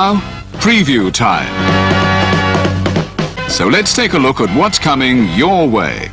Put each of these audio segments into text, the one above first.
Now, preview time. So let's take a look at what's coming your way.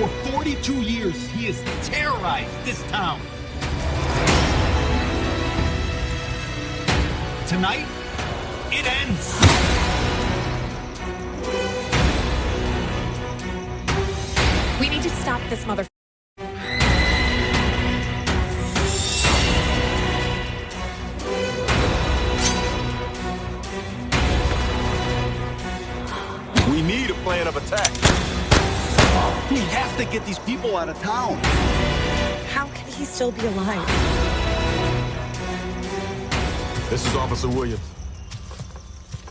For 42 years, he has terrorized this town. Tonight, it ends. We need to stop this mother... We need a plan of attack. We have to get these people out of town. How can he still be alive? This is Officer Williams.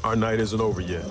Our night isn't over yet.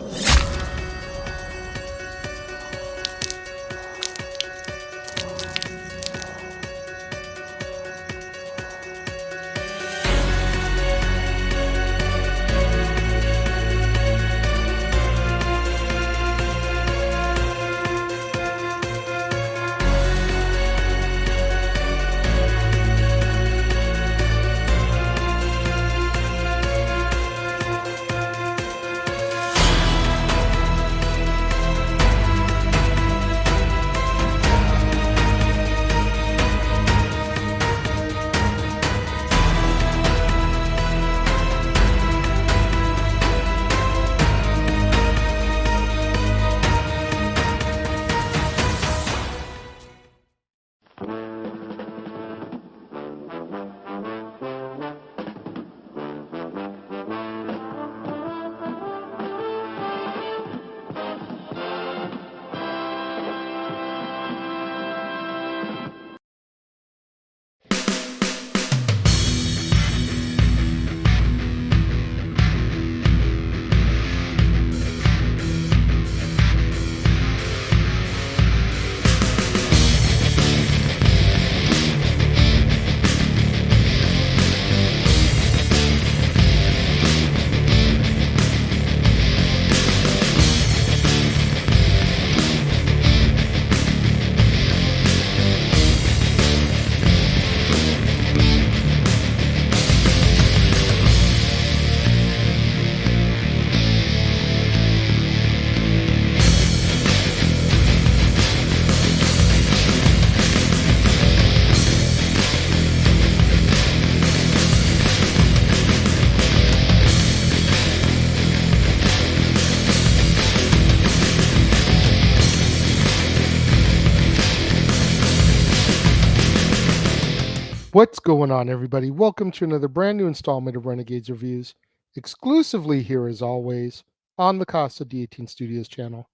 What's going on, everybody? Welcome to another brand new installment of Renegades Reviews, exclusively here as always on the Casa D18 Studios channel.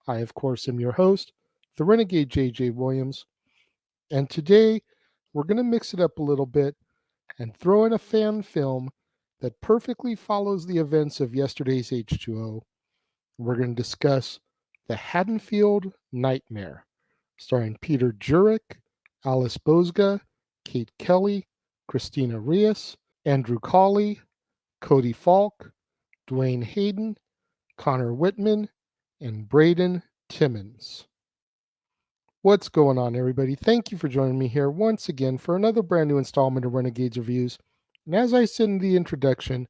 I, of course, am your host, the Renegade JJ Williams, and today we're going to mix it up a little bit and throw in a fan film that perfectly follows the events of yesterday's H2O. We're going to discuss The Haddonfield Nightmare, starring Peter Jurek, Alice Bozga, Kate Kelly, Christina Reyes, Andrew Colley, Cody Falk, Dwayne Hayden, Connor Whitman, and Braden Timmons. What's going on, everybody? Thank you for joining me here once again for another brand new installment of Renegades Reviews. And as I said in the introduction,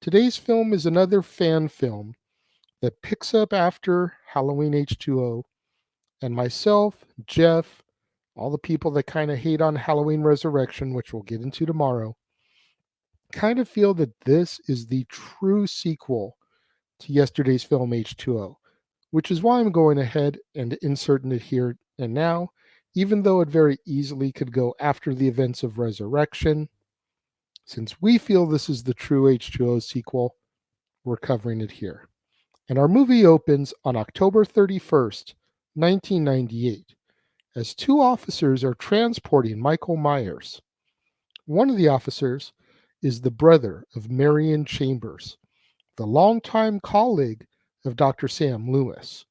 today's film is another fan film that picks up after Halloween H2O, and myself, Jeff, all the people that kind of hate on Halloween Resurrection, which we'll get into tomorrow, kind of feel that this is the true sequel to yesterday's film H2O, which is why I'm going ahead and inserting it here and now, even though it very easily could go after the events of Resurrection. Since we feel this is the true H2O sequel, we're covering it here. And our movie opens on October 31st, 1998, as two officers are transporting Michael Myers. One of the officers is the brother of Marion Chambers, the longtime colleague of Dr. Sam Loomis,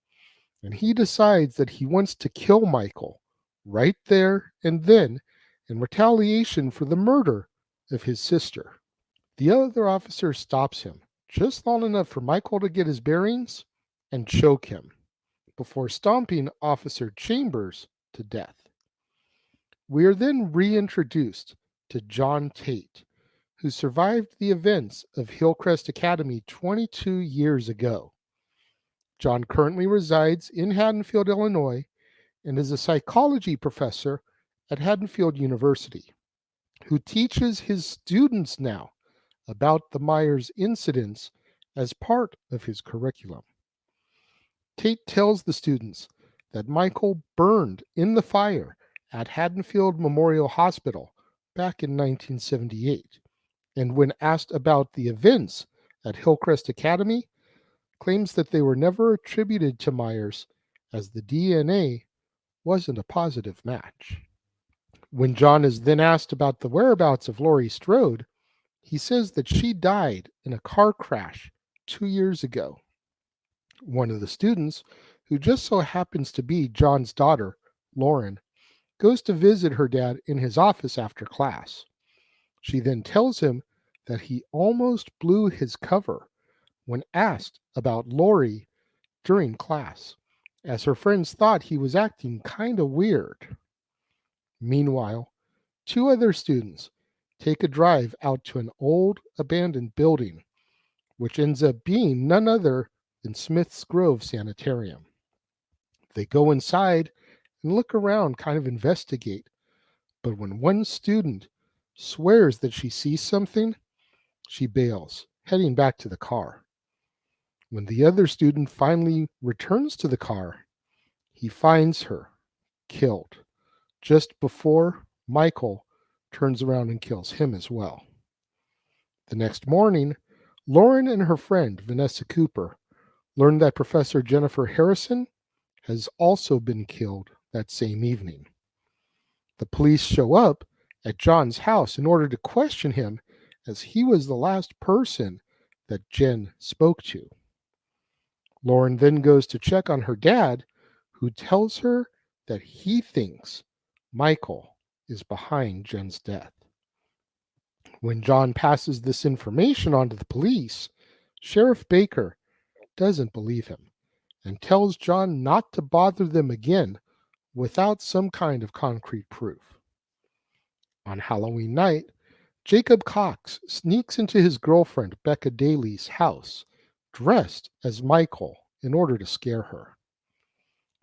and he decides that he wants to kill Michael right there and then in retaliation for the murder of his sister. The other officer stops him just long enough for Michael to get his bearings and choke him before stomping Officer Chambers to death. We are then reintroduced to John Tate, who survived the events of Hillcrest Academy 22 years ago. John currently resides in Haddonfield, Illinois, and is a psychology professor at Haddonfield University, who teaches his students now about the Myers incidents as part of his curriculum. Tate tells the students that Michael burned in the fire at Haddonfield Memorial Hospital back in 1978, and when asked about the events at Hillcrest Academy, claims that they were never attributed to Myers as the DNA wasn't a positive match. When John is then asked about the whereabouts of Laurie Strode, he says that she died in a car crash 2 years ago. One of the students, who just so happens to be John's daughter, Lauren, goes to visit her dad in his office after class. She then tells him that he almost blew his cover when asked about Laurie during class, as her friends thought he was acting kind of weird. Meanwhile, two other students take a drive out to an old abandoned building, which ends up being none other than Smith's Grove Sanitarium. They go inside and look around, kind of investigate, but when one student swears that she sees something, she bails, heading back to the car. When the other student finally returns to the car, he finds her killed just before Michael turns around and kills him as well. The next morning, Lauren and her friend, Vanessa Cooper, learn that Professor Jennifer Harrison has also been killed that same evening. The police show up at John's house in order to question him, as he was the last person that Jen spoke to. Lauren then goes to check on her dad, who tells her that he thinks Michael is behind Jen's death. When John passes this information on to the police, Sheriff Baker doesn't believe him and tells John not to bother them again without some kind of concrete proof. On Halloween night, Jacob Cox sneaks into his girlfriend Becca Daly's house, dressed as Michael, in order to scare her.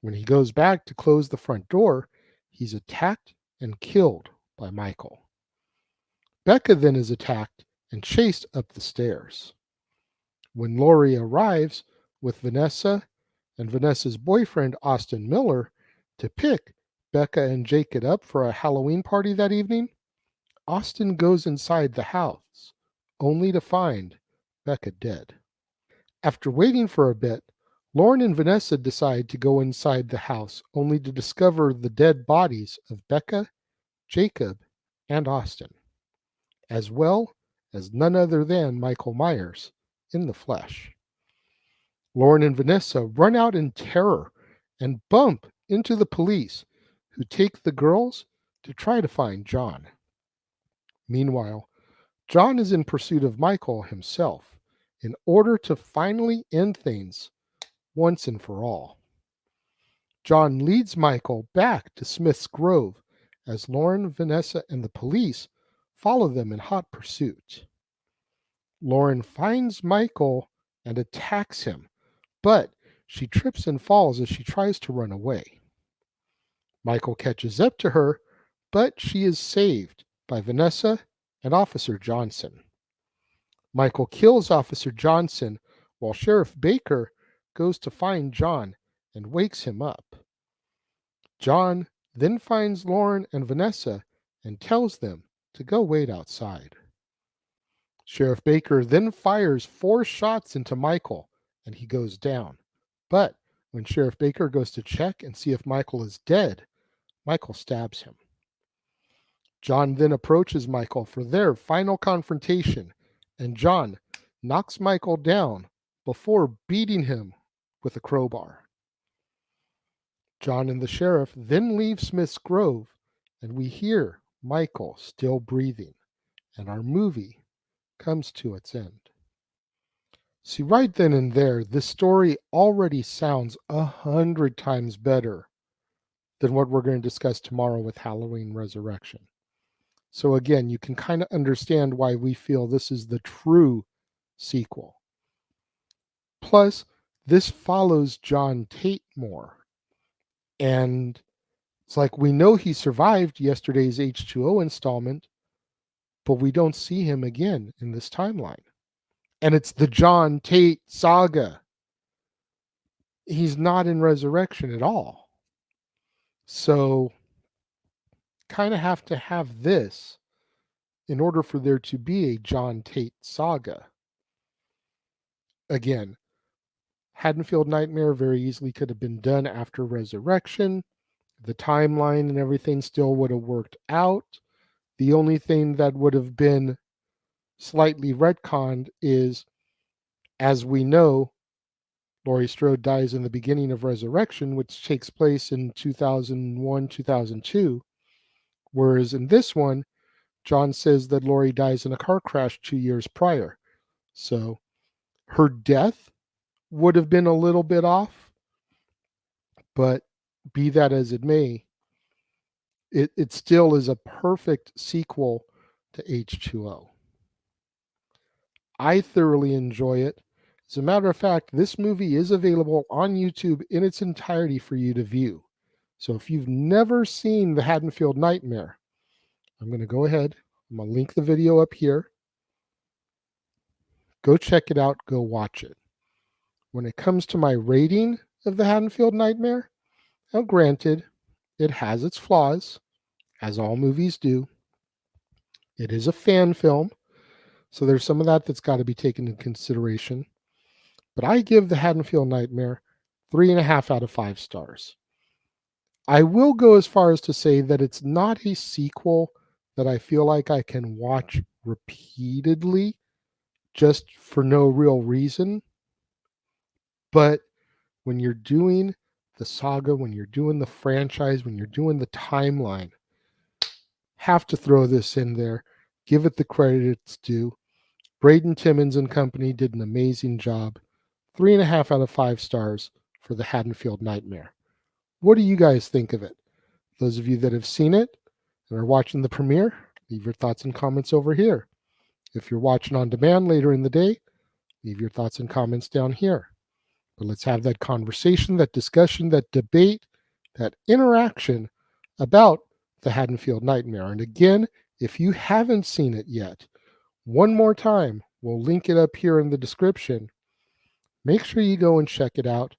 When he goes back to close the front door, he's attacked and killed by Michael. Becca then is attacked and chased up the stairs. When Laurie arrives with Vanessa and Vanessa's boyfriend Austin Miller to pick Becca and Jacob up for a Halloween party that evening, Austin goes inside the house, only to find Becca dead. After waiting for a bit, Lauren and Vanessa decide to go inside the house, only to discover the dead bodies of Becca, Jacob, and Austin, as well as none other than Michael Myers in the flesh. Lauren and Vanessa run out in terror and bump into the police, who take the girls to try to find John. Meanwhile, John is in pursuit of Michael himself in order to finally end things once and for all. John leads Michael back to Smith's Grove as Lauren, Vanessa, and the police follow them in hot pursuit. Lauren finds Michael and attacks him, but she trips and falls as she tries to run away. Michael catches up to her, but she is saved by Vanessa and Officer Johnson. Michael kills Officer Johnson while Sheriff Baker goes to find John and wakes him up. John then finds Lauren and Vanessa and tells them to go wait outside. Sheriff Baker then fires 4 shots into Michael and he goes down. But when Sheriff Baker goes to check and see if Michael is dead, Michael stabs him. John then approaches Michael for their final confrontation, and John knocks Michael down before beating him with a crowbar. John and the sheriff then leave Smith's Grove, and we hear Michael still breathing, and our movie comes to its end. See, right then and there, this story already sounds 100 times better than what we're going to discuss tomorrow with Halloween Resurrection. So again, you can kind of understand why we feel this is the true sequel. Plus, this follows John Tate more. And it's like we know he survived yesterday's H2O installment, but we don't see him again in this timeline. And it's the John Tate saga. He's not in Resurrection at all. So, kind of have to have this in order for there to be a John Tate saga. Again, Haddonfield Nightmare very easily could have been done after Resurrection. The timeline and everything still would have worked out. The only thing that would have been slightly retconned is, as we know, Laurie Strode dies in the beginning of Resurrection, which takes place in 2001, 2002. Whereas in this one, John says that Laurie dies in a car crash 2 years prior. So her death would have been a little bit off, but be that as it may, it still is a perfect sequel to H2O. I thoroughly enjoy it. As a matter of fact, this movie is available on YouTube in its entirety for you to view. So if you've never seen the Haddonfield Nightmare, I'm going to go ahead. I'm going to link the video up here. Go check it out. Go watch it. When it comes to my rating of the Haddonfield Nightmare, now granted, it has its flaws, as all movies do. It is a fan film, so there's some of that that's got to be taken into consideration. But I give the Haddonfield Nightmare 3.5 out of 5 stars. I will go as far as to say that it's not a sequel that I feel like I can watch repeatedly just for no real reason. But when you're doing the saga, when you're doing the franchise, when you're doing the timeline, have to throw this in there. Give it the credit it's due. Braden Timmons and company did an amazing job. 3.5 out of 5 stars for the Haddonfield Nightmare. What do you guys think of it? Those of you that have seen it and are watching the premiere, leave your thoughts and comments over here. If you're watching on demand later in the day, leave your thoughts and comments down here. But let's have that conversation, that discussion, that debate, that interaction about the Haddonfield Nightmare. And again, if you haven't seen it yet, one more time, we'll link it up here in the description. Make sure you go and check it out.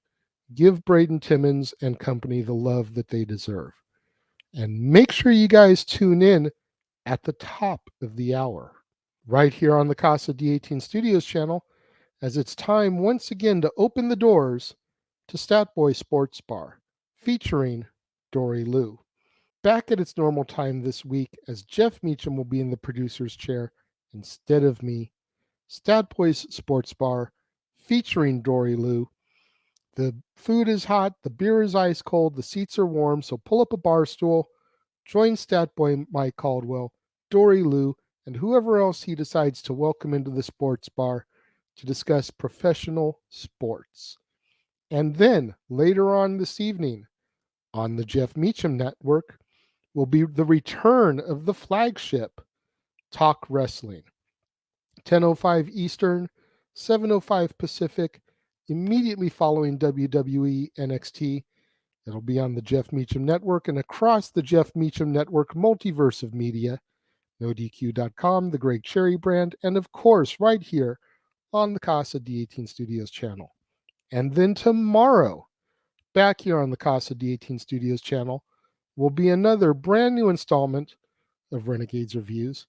Give Braden Timmons and company the love that they deserve. And make sure you guys tune in at the top of the hour, right here on the Casa D18 Studios channel, as it's time once again to open the doors to Statboy Sports Bar, featuring Dory Lou. Back at its normal time this week, as Jeff Meacham will be in the producer's chair instead of me, Statboy's Sports Bar, featuring Dory Lou. The food is hot, the beer is ice cold, the seats are warm, so pull up a bar stool, join Statboy Mike Caldwell, Dory Lou, and whoever else he decides to welcome into the sports bar to discuss professional sports. And then later on this evening on the Jeff Meacham Network will be the return of the flagship Talk Wrestling. 10:05 Eastern, 7:05 Pacific, immediately following WWE NXT. It'll be on the Jeff Meacham Network and across the Jeff Meacham Network multiverse of media, NoDQ.com, the Greg Cherry brand, and of course right here on the Casa D18 Studios channel. And then tomorrow, back here on the Casa D18 Studios channel, will be another brand new installment of Renegades Reviews.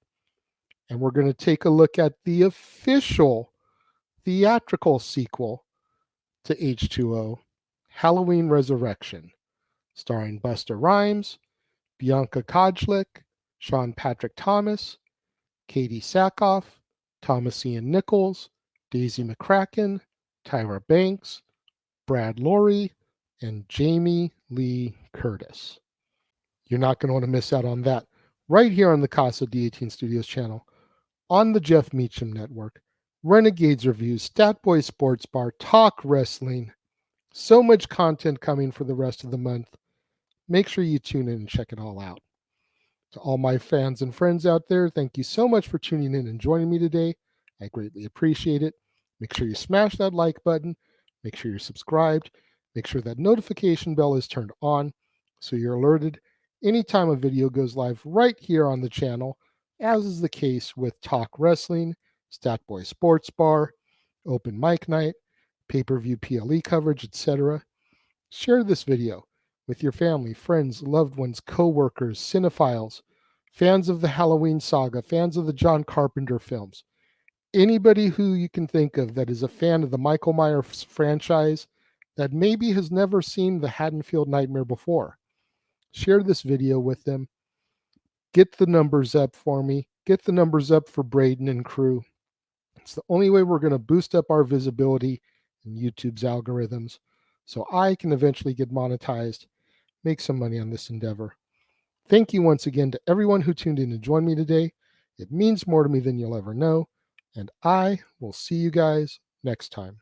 And we're going to take a look at the official theatrical sequel to H2O, Halloween Resurrection, starring Busta Rhymes, Bianca Kodchlik, Sean Patrick Thomas, Katie Sackhoff, Thomas Ian Nichols, Daisy McCracken, Tyra Banks, Brad Lorry, and Jamie Lee Curtis. You're not going to want to miss out on that right here on the Casa D18 Studios channel, on the Jeff Meacham Network, Renegades Reviews, Statboy Sports Bar, Talk Wrestling. So much content coming for the rest of the month. Make sure you tune in and check it all out. To all my fans and friends out there, thank you so much for tuning in and joining me today. I greatly appreciate it. Make sure you smash that like button. Make sure you're subscribed. Make sure that notification bell is turned on so you're alerted anytime a video goes live right here on the channel, as is the case with Talk Wrestling, Statboy Sports Bar, Open Mic Night, pay-per-view PLE coverage, etc. Share this video with your family, friends, loved ones, co-workers, cinephiles, fans of the Halloween saga, fans of the John Carpenter films. Anybody who you can think of that is a fan of the Michael Myers franchise that maybe has never seen the Haddonfield Nightmare before. Share this video with them. Get the numbers up for me. Get the numbers up for Braden and crew. It's the only way we're going to boost up our visibility in YouTube's algorithms so I can eventually get monetized, make some money on this endeavor. Thank you once again to everyone who tuned in to join me today. It means more to me than you'll ever know, and I will see you guys next time.